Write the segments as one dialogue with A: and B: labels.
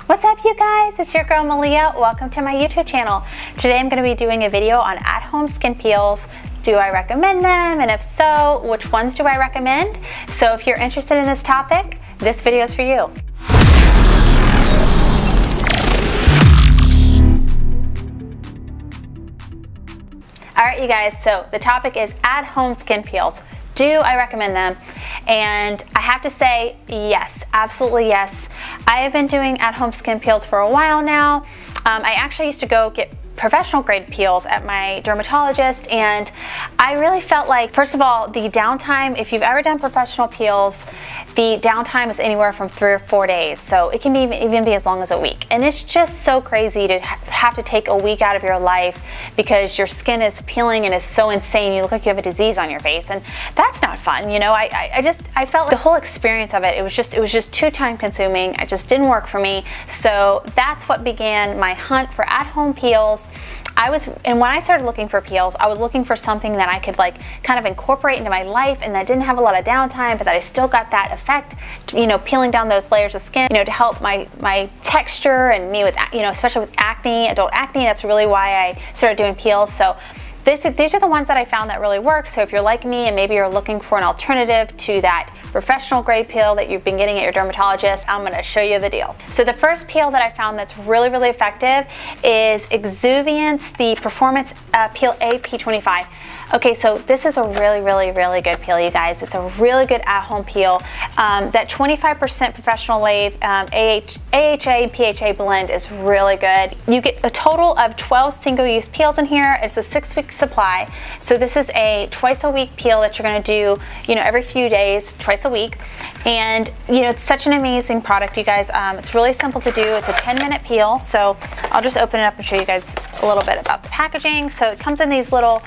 A: What's up, you guys? It's your girl Meleah. Welcome to my YouTube channel. Today I'm going to be doing a video on at-home skin peels. Do I recommend them? And if so, which ones do I recommend? So if you're interested in this topic, this video is for you. Alright, you guys, so the topic is at-home skin peels. Do I recommend them? And I have to say, yes, absolutely yes. I have been doing at-home skin peels for a while now. I actually used to go get professional grade peels at my dermatologist, and I really felt like, first of all, the downtime, if you've ever done professional peels, the downtime is anywhere from 3 or 4 days, so it can be even be as long as a week. And it's just so crazy to have to take a week out of your life because your skin is peeling and is so insane, you look like you have a disease on your face, and that's not fun, you know. I felt like the whole experience of it, it was just too time consuming. It just didn't work for me. So that's what began my hunt for at-home peels. And when I started looking for peels, I was looking for something that I could like kind of incorporate into my life and that didn't have a lot of downtime, but that I still got that effect, you know, peeling down those layers of skin, you know, to help my texture and me with, you know, especially with acne, adult acne. That's really why I started doing peels. So these are the ones that I found that really work. So if you're like me and maybe you're looking for an alternative to that professional grade peel that you've been getting at your dermatologist, I'm gonna show you the deal. So the first peel that I found that's really, really effective is Exuviance, the Performance Peel AP25. Okay, so this is a really, really, really good peel, you guys. It's a really good at-home peel. That 25% professional lave AHA and PHA blend is really good. You get a total of 12 single-use peels in here. It's a 6-week supply. So this is a twice-a-week peel that you're gonna do, you know, every few days, twice a week. And, you know, it's such an amazing product, you guys. It's really simple to do. It's a 10-minute peel. So I'll just open it up and show you guys a little bit about the packaging. So it comes in these little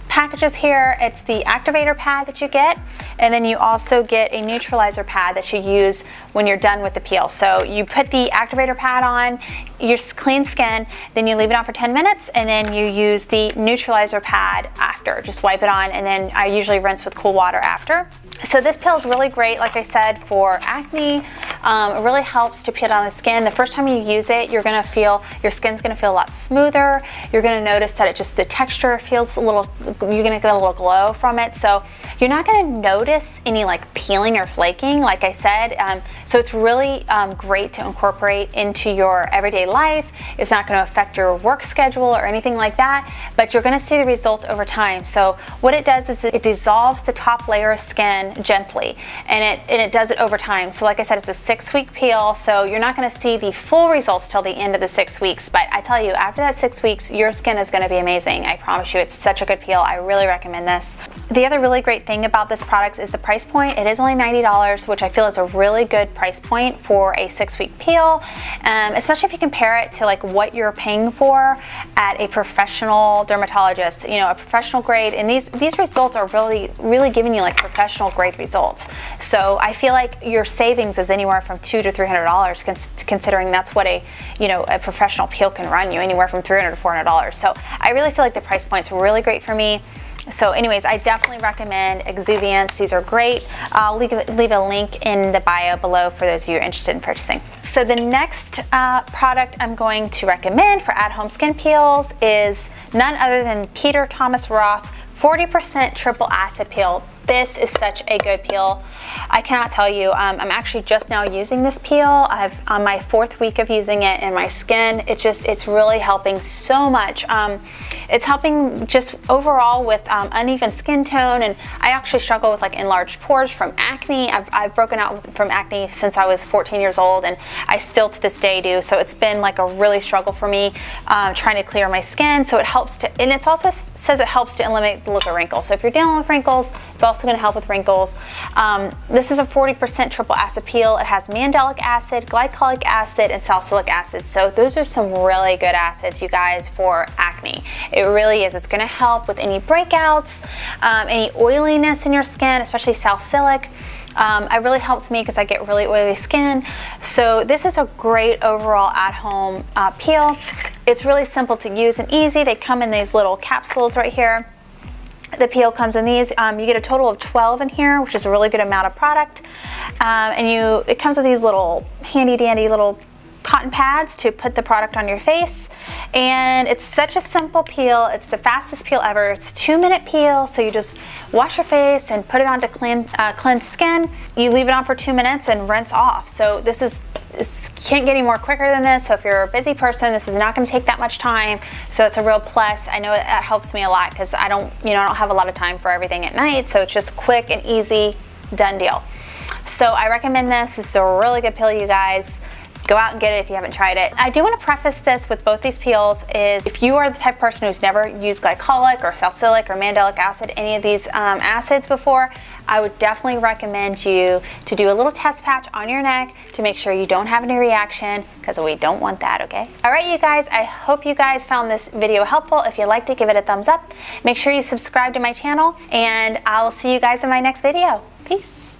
A: packages here. It's the activator pad that you get, and then you also get a neutralizer pad that you use when you're done with the peel. So you put the activator pad on your clean skin, then you leave it on for 10 minutes, and then you use the neutralizer pad after. Just wipe it on, and then I usually rinse with cool water after. So this peel is really great, like I said, for acne. It really helps to peel down the skin. The first time you use it, you're gonna feel, your skin's gonna feel a lot smoother. You're gonna notice that the texture feels a little, you're gonna get a little glow from it. So you're not gonna notice any like peeling or flaking, like I said. So it's really great to incorporate into your everyday life. It's not gonna affect your work schedule or anything like that, but you're gonna see the result over time. So what it does is it dissolves the top layer of skin gently, and it does it over time. So like I said, it's a 6-week peel, so you're not going to see the full results till the end of the 6 weeks, but I tell you, after that 6 weeks, your skin is going to be amazing. I promise you, it's such a good peel. I really recommend this. The other really great thing about this product is the price point. It is only $90, which I feel is a really good price point for a 6-week peel, especially if you compare it to like what you're paying for at a professional dermatologist, you know, a professional grade, and these results are really giving you like professional great results. So I feel like your savings is anywhere from $200 to $300, considering that's what a professional peel can run you, anywhere from $300 to $400. So I really feel like the price point's really great for me. So anyways, I definitely recommend Exuviance. These are great. I'll leave a link in the bio below for those of you who are interested in purchasing. So the next product I'm going to recommend for at-home skin peels is none other than Peter Thomas Roth 40% Triple Acid Peel. This is such a good peel. I cannot tell you, I'm actually just now using this peel. I've on my 4th week of using it, and my skin, it's really helping so much. It's helping just overall with uneven skin tone, and I actually struggle with like enlarged pores from acne. I've broken out from acne since I was 14 years old, and I still to this day do. So it's been like a really struggle for me trying to clear my skin. So it helps to, and it also says it helps to eliminate the look of wrinkles. So if you're dealing with wrinkles, it's also going to help with wrinkles. This is a 40% triple acid peel. It has mandelic acid, glycolic acid, and salicylic acid. So those are some really good acids, you guys, for acne. It really is. It's going to help with any breakouts, any oiliness in your skin, especially salicylic. It really helps me because I get really oily skin. So this is a great overall at-home peel. It's really simple to use and easy. They come in these little capsules right here. The peel comes in these. You get a total of 12 in here, which is a really good amount of product. And it comes with these little handy dandy little cotton pads to put the product on your face, and it's such a simple peel. It's the fastest peel ever. It's a 2-minute peel, so you just wash your face and put it onto cleansed skin. You leave it on for 2 minutes and rinse off. So this can't get any more quicker than this. So if you're a busy person, this is not going to take that much time. So it's a real plus. I know that helps me a lot because I don't have a lot of time for everything at night. So it's just quick and easy, done deal. So I recommend this. This is a really good peel, you guys. Go out and get it if you haven't tried it. I do want to preface this with both these peels is if you are the type of person who's never used glycolic or salicylic or mandelic acid, any of these acids before, I would definitely recommend you to do a little test patch on your neck to make sure you don't have any reaction, because we don't want that, okay? All right, you guys, I hope you guys found this video helpful. If you liked it, give it a thumbs up. Make sure you subscribe to my channel, and I'll see you guys in my next video. Peace.